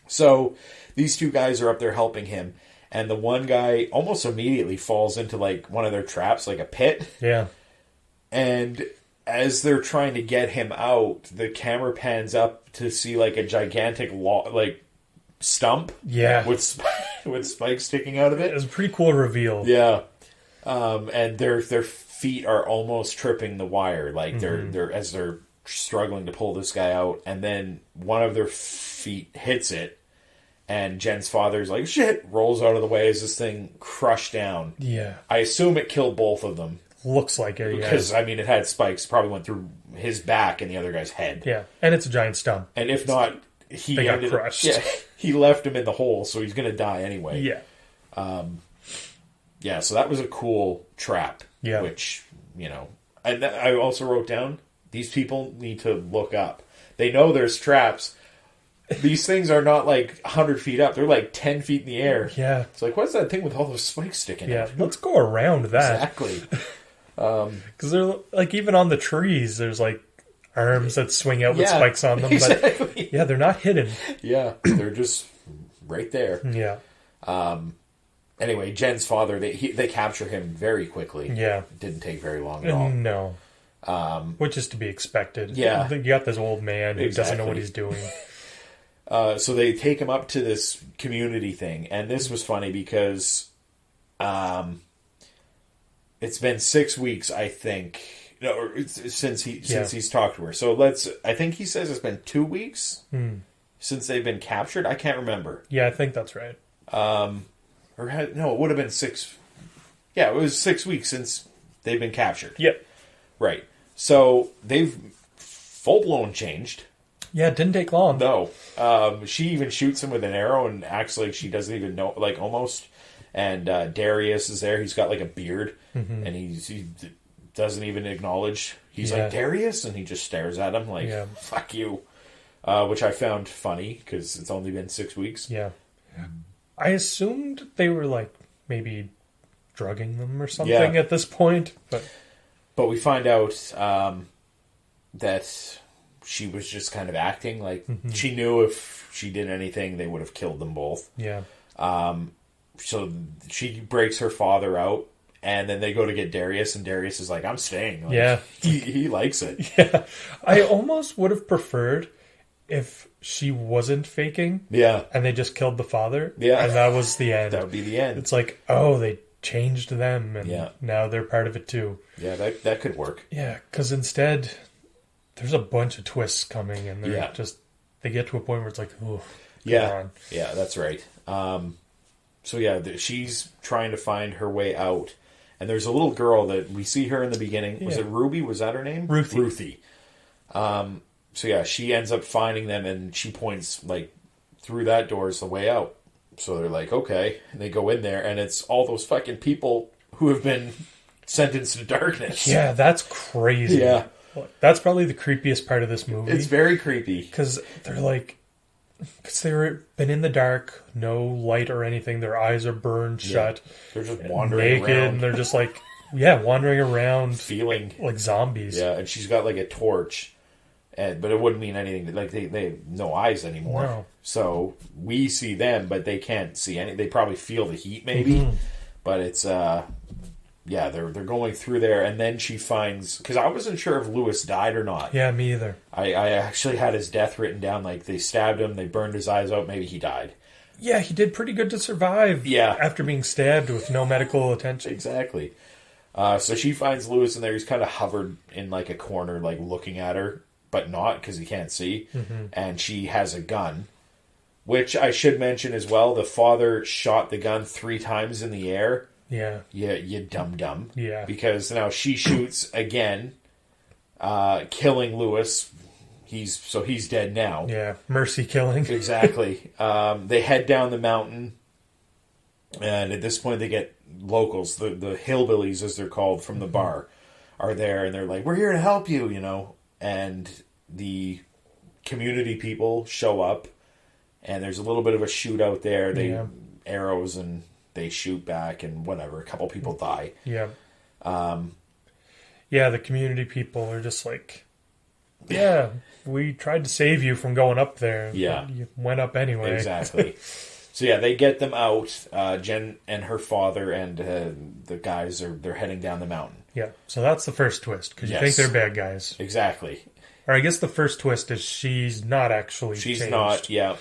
So these two guys are up there helping him, and the one guy almost immediately falls into like one of their traps, like a pit. Yeah. And as they're trying to get him out, the camera pans up to see like a gigantic stump. Yeah. With spikes sticking out of it. It was a pretty cool reveal. Yeah. And their feet are almost tripping the wire. Like they're struggling to pull this guy out, and then one of their feet hits it, and Jen's father's like, shit, rolls out of the way as this thing crushed down. Yeah. I assume it killed both of them. Looks like it, yeah. Because, I mean, it had spikes, probably went through his back and the other guy's head. Yeah, and it's a giant stump. And if not, they got crushed. Yeah, he left him in the hole, so he's going to die anyway. Yeah. Yeah, so that was a cool trap. Yeah. Which, and I also wrote down, these people need to look up. They know there's traps. These things are not like 100 feet up. They're like 10 feet in the air. Yeah. It's like, what's that thing with all those spikes sticking out? Yeah, let's go around that. Exactly. Because they're like, even on the trees, there's like arms that swing out with Yeah, spikes on them. exactly. But they're not hidden. Yeah, they're just right there. Yeah. Anyway, Jen's father, they capture him very quickly. Yeah. It didn't take very long at all. No. Which is to be expected. Yeah. You got this old man who doesn't know what he's doing. So they take him up to this community thing, and this was funny because it's been 6 weeks, I think, since he's talked to her. So I think he says it's been 2 weeks since they've been captured. I can't remember. Yeah, I think that's right. It would have been 6. Yeah, it was 6 weeks since they've been captured. Yep. Right. So they've full-blown changed. Yeah, it didn't take long. No. She even shoots him with an arrow and acts like she doesn't even know, like almost. And Darius is there. He's got like a beard, and he doesn't even acknowledge. He's like, Darius? And he just stares at him like, fuck you. Which I found funny because it's only been 6 weeks. Yeah. I assumed they were like maybe drugging them or something at this point. But we find out that she was just kind of acting like she knew if she did anything, they would have killed them both. Yeah. So she breaks her father out, and then they go to get Darius, and Darius is like, I'm staying. Like, yeah. He likes it. Yeah. I almost would have preferred if she wasn't faking. Yeah. And they just killed the father. Yeah. And that was the end. That would be the end. It's like, oh, they changed them, and now they're part of it too. Yeah, that could work. Yeah, because instead, there's a bunch of twists coming, and they're they get to a point where it's like, oh, on. Yeah, that's right. She's trying to find her way out, and there's a little girl that we see her in the beginning. Was it Ruby? Was that her name? Ruthie. She ends up finding them, and she points like through that door is the way out. So they're like, okay, and they go in there, and it's all those fucking people who have been sentenced to darkness. Yeah, that's crazy. Yeah. That's probably the creepiest part of this movie. It's very creepy. Because they're like... Because they've been in the dark, no light or anything. Their eyes are burned shut. They're just wandering naked, around. And they're just like, wandering around. Feeling... like zombies. Yeah, and she's got like a torch. But it wouldn't mean anything. Like, they have no eyes anymore. No. So we see them, but they can't see any. They probably feel the heat, maybe. But it's... they're going through there, and then she finds... Because I wasn't sure if Lewis died or not. Yeah, me either. I actually had his death written down. Like, they stabbed him, they burned his eyes out, maybe he died. Yeah, he did pretty good to survive. Yeah. After being stabbed with no medical attention. Exactly. So she finds Lewis in there. He's kind of hovered in, like, a corner, like, looking at her, but not, because he can't see. And she has a gun. Which I should mention as well, the father shot the gun 3 times in the air. Yeah. Yeah, you dum-dum. Yeah. Because now she shoots again, killing Lewis. He's dead now. Yeah, mercy killing. Exactly. They head down the mountain, and at this point they get locals, the hillbillies as they're called from the bar, are there, and they're like, we're here to help you, And the community people show up, And there's a little bit of a shootout there. They arrows and they shoot back and whatever. A couple people die. Yeah. Yeah, the community people are just like, yeah, we tried to save you from going up there. Yeah. But you went up anyway. Exactly. So yeah, they get them out. Jen and her father and the guys they're heading down the mountain. Yeah, so that's the first twist, because you think they're bad guys. Exactly. Or I guess the first twist is she's not actually She's changed. not, yeah.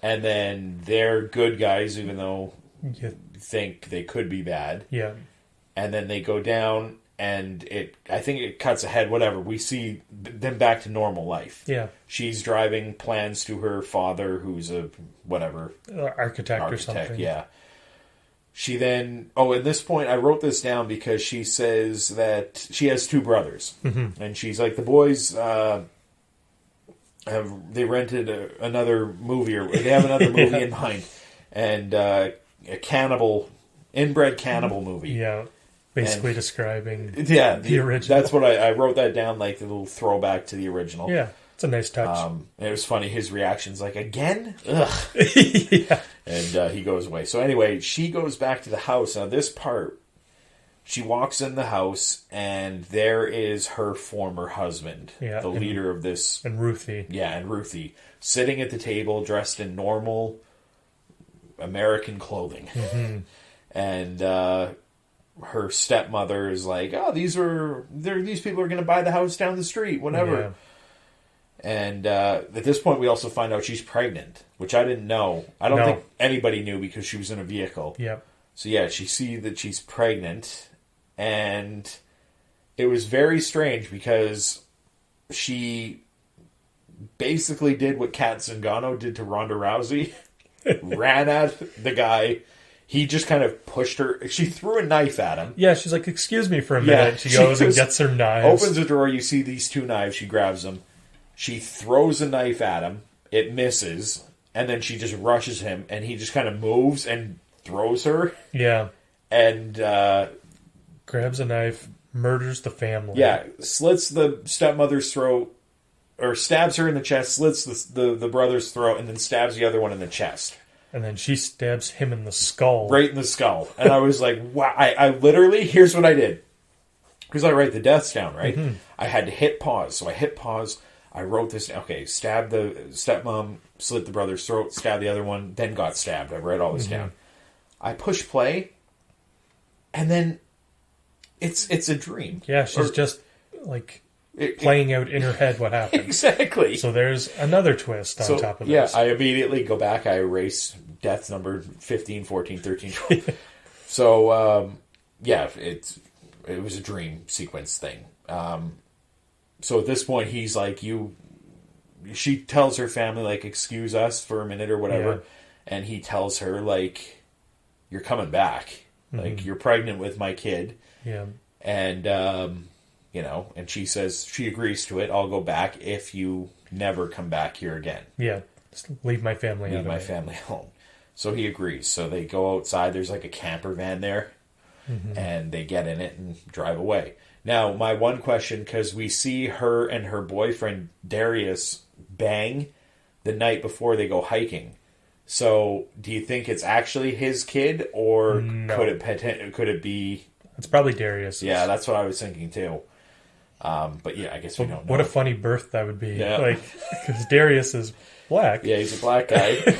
And then they're good guys, even though you think they could be bad. Yeah. And then they go down, and I think it cuts ahead, whatever. We see them back to normal life. Yeah. She's driving plans to her father, who's a, whatever. Architect or something. Yeah. She then... Oh, at this point, I wrote this down because she says that she has two brothers. Mm-hmm. And she's like, the boys... they rented another movie, or they have another movie in mind, and a inbred cannibal movie. Yeah, basically describing the original. That's what I wrote that down, like the little throwback to the original. Yeah, it's a nice touch. And it was funny. His reaction's like, again? Ugh. Yeah. And he goes away. So anyway, she goes back to the house. Now this part, she walks in the house, and there is her former husband, the leader of this... And Ruthie. Yeah, and Ruthie, sitting at the table, dressed in normal American clothing. Mm-hmm. And her stepmother is like, oh, these people are going to buy the house down the street, whatever. Yeah. And at this point, we also find out she's pregnant, which I didn't know. I don't think anybody knew because she was in a vehicle. Yep. So yeah, she sees that she's pregnant, and it was very strange because she basically did what Kat Zingano did to Ronda Rousey. Ran at the guy. He just kind of pushed her. She threw a knife at him. Yeah, she's like, excuse me for a minute. She goes and gets her knives. Opens the drawer, you see these two knives. She grabs them. She throws a knife at him. It misses. And then she just rushes him, and he just kind of moves and throws her. Yeah. And grabs a knife, murders the family. Yeah, slits the stepmother's throat, or stabs her in the chest, slits the brother's throat, and then stabs the other one in the chest. And then she stabs him in the skull. Right in the skull. And I was like, wow. I literally, here's what I did. Because I write the deaths down, right? Mm-hmm. I had to hit pause. So I hit pause. I wrote this down. Okay, stabbed the stepmom, slit the brother's throat, stabbed the other one, then got stabbed. I write all this down. I push play, and then it's a dream. Yeah, she's just like playing out in her head what happened. Exactly. So there's another twist on top of this. Yeah, I immediately go back. I erase death number 15, 14, 13, 12. So, it was a dream sequence thing. So at this point, he's like, she tells her family, like, excuse us for a minute or whatever. Yeah. And he tells her, like, you're coming back. Mm-hmm. Like, you're pregnant with my kid. Yeah. And, and she says, she agrees to it. I'll go back if you never come back here again. Yeah. Just leave my family home. So he agrees. So they go outside. There's like a camper van there. Mm-hmm. And they get in it and drive away. Now, my one question, because we see her and her boyfriend, Darius, bang the night before they go hiking. So, do you think it's actually his kid, or could it be... It's probably Darius. Yeah, that's what I was thinking, too. But yeah, I guess we don't know. What a funny birth that would be. Yeah. Like, because Darius is black. Yeah, he's a black guy.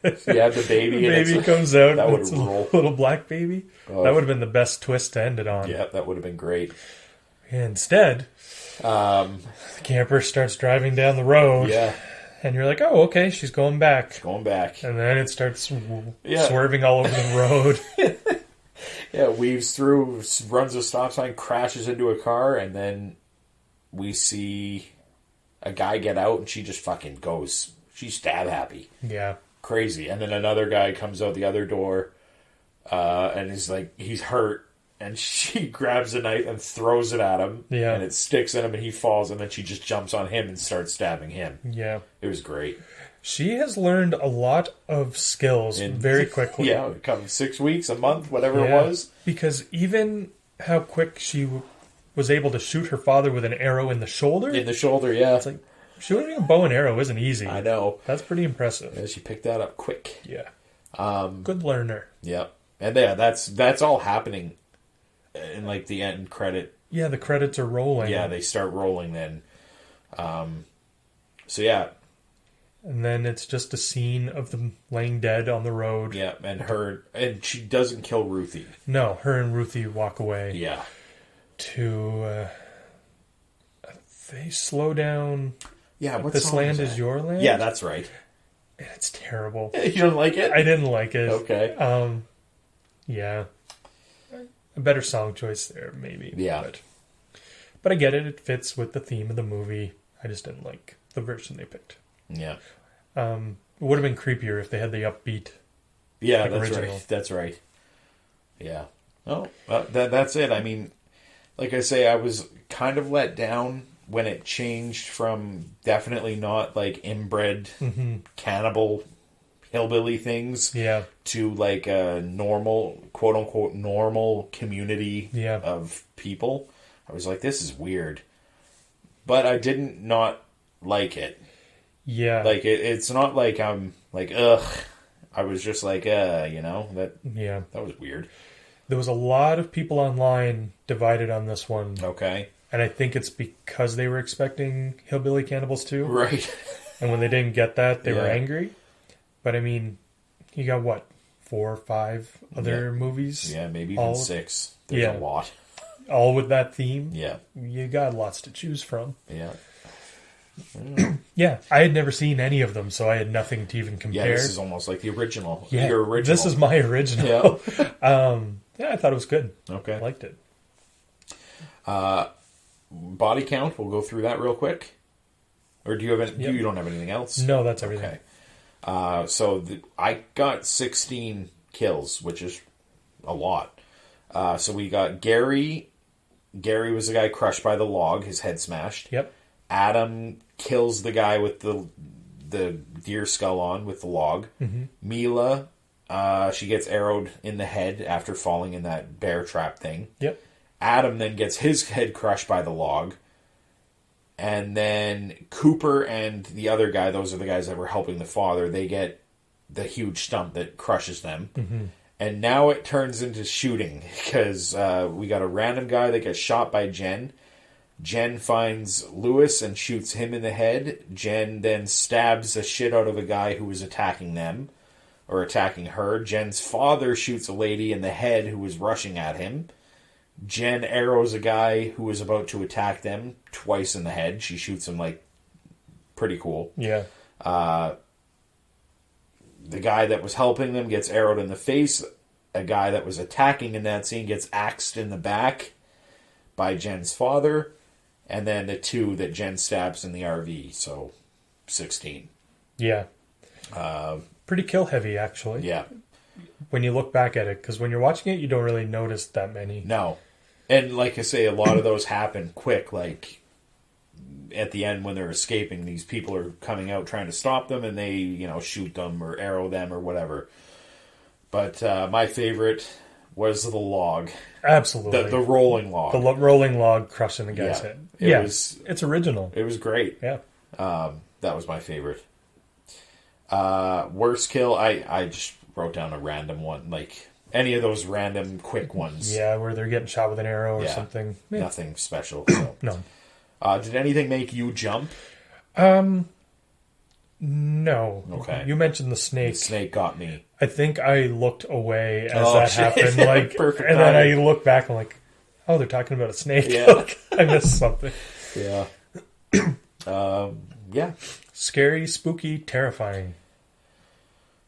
So you have the baby. The baby comes out. That would it's a little black baby. Oh. That would have been the best twist to end it on. Yeah, that would have been great. Instead, the camper starts driving down the road. Yeah. And you're like, oh, okay, she's going back. She's going back. And then it starts swerving all over the road. Yeah, weaves through, runs a stop sign, crashes into a car, and then we see a guy get out, and she just fucking goes. She's stab happy. Yeah. Crazy. And then another guy comes out the other door, and is like, he's hurt. And she grabs a knife and throws it at him. Yeah. And it sticks in him and he falls. And then she just jumps on him and starts stabbing him. Yeah. It was great. She has learned a lot of skills very quickly. Yeah. It comes 6 weeks, a month, whatever it was. Because even how quick she was able to shoot her father with an arrow in the shoulder. In the shoulder, yeah. It's like, Shooting a bow and arrow isn't easy. I know. That's pretty impressive. Yeah, she picked that up quick. Yeah. Good learner. Yeah. And yeah, that's all happening in like the end credit. Yeah, the credits are rolling. Yeah, they start rolling then. So yeah. And then it's just a scene of them laying dead on the road. Yeah, and she doesn't kill Ruthie. No, her and Ruthie walk away. Yeah. To they slow down. Yeah, what This song Land is Is that? Your Land? Yeah, that's right. And it's terrible. You don't like it? I didn't like it. Okay. Yeah. A better song choice there, maybe. Yeah. But I get it. It fits with the theme of the movie. I just didn't like the version they picked. Yeah. It would have been creepier if they had the upbeat. Yeah, like, that's original. right. That's right. Yeah. Oh, that's it. I mean, like I say, I was kind of let down when it changed from definitely not like inbred cannibal hillbilly things to like a normal, quote unquote, normal community of people. I was like, this is weird. But I didn't not like it. Yeah. Like, it's not like I'm like, ugh. I was just like, that was weird. There was a lot of people online divided on this one. Okay. And I think it's because they were expecting Hillbilly Cannibals too. Right. And when they didn't get that, they were angry. But I mean, you got what? 4 or 5 other movies? Yeah, maybe even 6. There's a lot. All with that theme? Yeah. You got lots to choose from. Yeah. Yeah, I had never seen any of them, so I had nothing to even compare. Yeah, this is almost like the original. Yeah, your original. This is my original. Yeah. I thought it was good. Okay. I liked it. Body count, we'll go through that real quick. Or do you have any, you don't have anything else? No, that's everything. Okay. I got 16 kills, which is a lot. So we got Gary. Gary was the guy crushed by the log, his head smashed. Yep. Adam kills the guy with the deer skull on with the log. Mm-hmm. Mila, she gets arrowed in the head after falling in that bear trap thing. Yep. Adam then gets his head crushed by the log. And then Cooper and the other guy, those are the guys that were helping the father, they get the huge stump that crushes them. Mm-hmm. And now it turns into shooting because we got a random guy that gets shot by Jen. Jen finds Lewis and shoots him in the head. Jen then stabs the shit out of a guy who was attacking them, or attacking her. Jen's father shoots a lady in the head who was rushing at him. Jen arrows a guy who was about to attack them twice in the head. She shoots him, like, pretty cool. Yeah. The guy that was helping them gets arrowed in the face. A guy that was attacking in that scene gets axed in the back by Jen's father. And then the 2 that Jen stabs in the RV. So, 16. Yeah. Pretty kill heavy, actually. Yeah. When you look back at it. Because when you're watching it, you don't really notice that many. No. And like I say, a lot of those happen quick. Like, at the end when they're escaping, these people are coming out trying to stop them. And they, shoot them or arrow them or whatever. But my favorite was the log. Absolutely. The rolling log. The rolling log crushing the guy's head. It's original. It was great. Yeah. That was my favorite. Worst kill, I just wrote down a random one. Like, any of those random quick ones. Yeah, where they're getting shot with an arrow or something. Yeah. Nothing special. So. No. Did anything make you jump? No. Okay. You mentioned the snake. The snake got me. I think I looked away as that happened. Like, Perfect and then I timing. look back and I'm like, oh, they're talking about a snake. Yeah. I missed something. Yeah. Yeah. Scary, spooky, terrifying.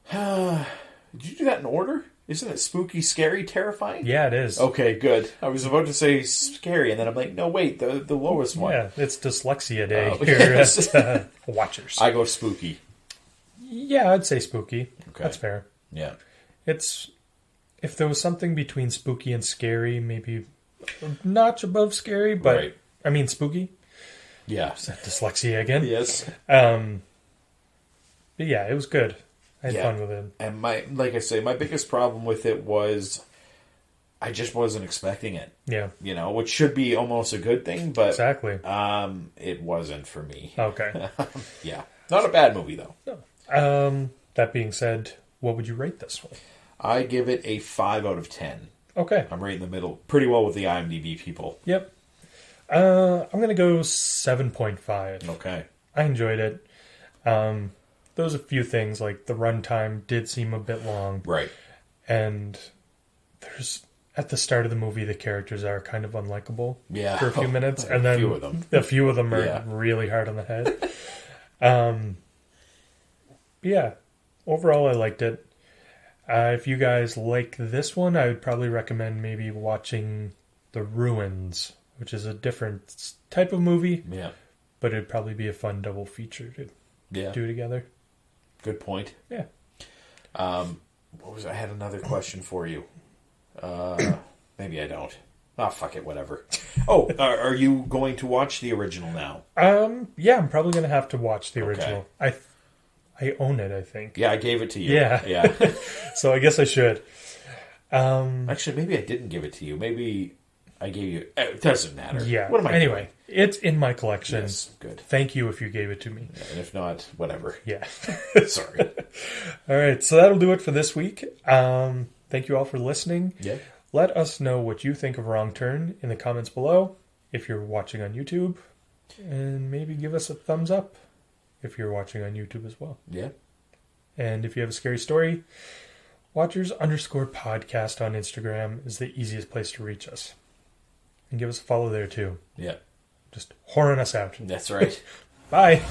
Did you do that in order? Isn't it spooky, scary, terrifying? Yeah, it is. Okay, good. I was about to say scary, and then I'm like, no, wait, the lowest one. Yeah, it's dyslexia day Oh, here yes. at Watchers. I go spooky. Yeah, I'd say spooky. Okay. That's fair. Yeah. It's, if there was something between spooky and scary, maybe a notch above scary, but Right. I mean spooky. Yeah. Is that dyslexia again? Yes. But yeah, it was good. I had Yeah. fun with it. And like I say, my biggest problem with it was I just wasn't expecting it. Yeah. You know, which should be almost a good thing, but exactly. It wasn't for me. Okay. Yeah. Not a bad movie, though. No. That being said, what would you rate this one? I give it a 5 out of 10. Okay. I'm right in the middle. Pretty well with the IMDb people. Yep. I'm going to go 7.5. Okay. I enjoyed it. There was a few things, like the runtime did seem a bit long. Right. And there's, at the start of the movie, the characters are kind of unlikable for a few minutes. And then a few of them are really hard on the head. Yeah. Overall, I liked it. If you guys like this one, I would probably recommend maybe watching The Ruins, which is a different type of movie. Yeah. But it'd probably be a fun double feature to do together. Good point. Yeah. What was I had another question for you. Maybe I don't. Oh, fuck it, whatever. Oh, are you going to watch the original now? Yeah, I'm probably going to have to watch the original. I own it, I think. Yeah, I gave it to you. Yeah. So I guess I should. Actually, maybe I didn't give it to you. Maybe I gave you... It doesn't matter. Yeah. What am I doing? It's in my collection. Yes, good. Thank you if you gave it to me. Yeah, and if not, whatever. Yeah. Sorry. All right, so that'll do it for this week. Thank you all for listening. Yeah. Let us know what you think of Wrong Turn in the comments below if you're watching on YouTube. And maybe give us a thumbs up if you're watching on YouTube as well. Yeah. And if you have a scary story, Watchers_podcast on Instagram is the easiest place to reach us. And give us a follow there too. Yeah. Just whoring us out. That's right. Bye.